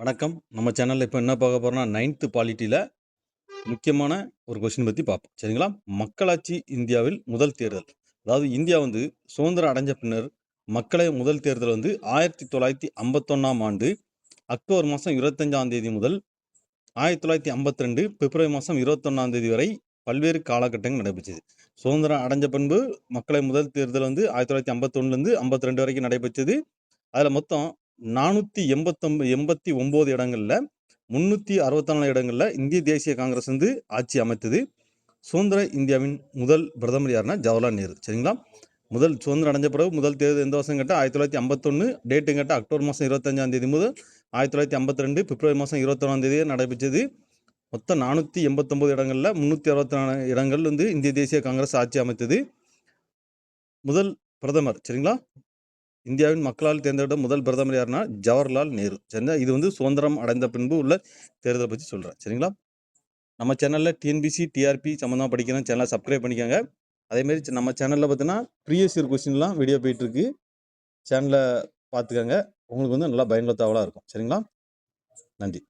வணக்கம். நம்ம சேனல்ல இப்ப என்ன பார்க்க போறோம்னா, 9த் பாலிட்டில முக்கியமான ஒரு கொஸ்டின் பத்தி பார்ப்போம். சரிங்களா? மக்களாட்சி இந்தியாவில் முதல் தேர்தல். அதாவது இந்தியா வந்து சுதந்திரம் அடைஞ்ச பின்னர் மக்களவை முதல் தேர்தல் வந்து 1951ஆம் ஆண்டு அக்டோபர் மாதம் 25ஆம் தேதி முதல் 1952 பிப்ரவரி மாதம் 21ஆம் தேதி வரை பல்வேறு காலகட்டங்கள் நடைபெற்றது. சுதந்திரம் அடைஞ்ச பின்பு மக்களவை முதல் தேர்தல் வந்து 1951லேருந்து 52 வரைக்கும் நடைபெற்றது. அதில் மொத்தம் 489 இடங்கள்ல 364 இடங்கள்ல இந்திய தேசிய காங்கிரஸ் வந்து ஆட்சி அமைத்தது. சுதந்திர இந்தியாவின் முதல் பிரதமர் யாருன்னா ஜவஹர்லால் நேரு. சரிங்களா? முதல் சுதந்திரம் அடைஞ்ச பிறகு முதல் தேர்தல் எந்த வருஷம் கேட்டால் 1951, டேட்டு கேட்டால் அக்டோபர் மாதம் 25ஆம் தேதி முதல் 1952 பிப்ரவரி மாதம் 21ஆம் தேதி நடைபெற்றது. மொத்தம் 489 இடங்கள்ல 364 இடங்கள் வந்து இந்திய தேசிய காங்கிரஸ் ஆட்சி அமைத்தது. முதல் பிரதமர் சரிங்களா, இந்தியாவின் மக்களால் தேர்ந்தெடுத்த முதல் பிரதமர் யாருன்னா ஜவஹர்லால் நேரு. சரிங்களா? இது வந்து சுதந்திரம் அடைந்த பின்பு உள்ள தேர்தலை பற்றி சொல்கிறேன். சரிங்களா? நம்ம சேனலில் டிஎன்பிசி டிஆர்பி சம்மந்தமாக படிக்கிற சேனலை சப்ஸ்கிரைப் பண்ணிக்கோங்க. அதேமாரி நம்ம சேனலில் பார்த்தீங்கன்னா ப்ரீவியஸ் இயர் கொஸ்டின்லாம் வீடியோ போயிட்டுருக்கு. சேனலை பார்த்துக்கோங்க. உங்களுக்கு வந்து நல்லா பயனுள்ள தகவலாக இருக்கும். சரிங்களா? நன்றி.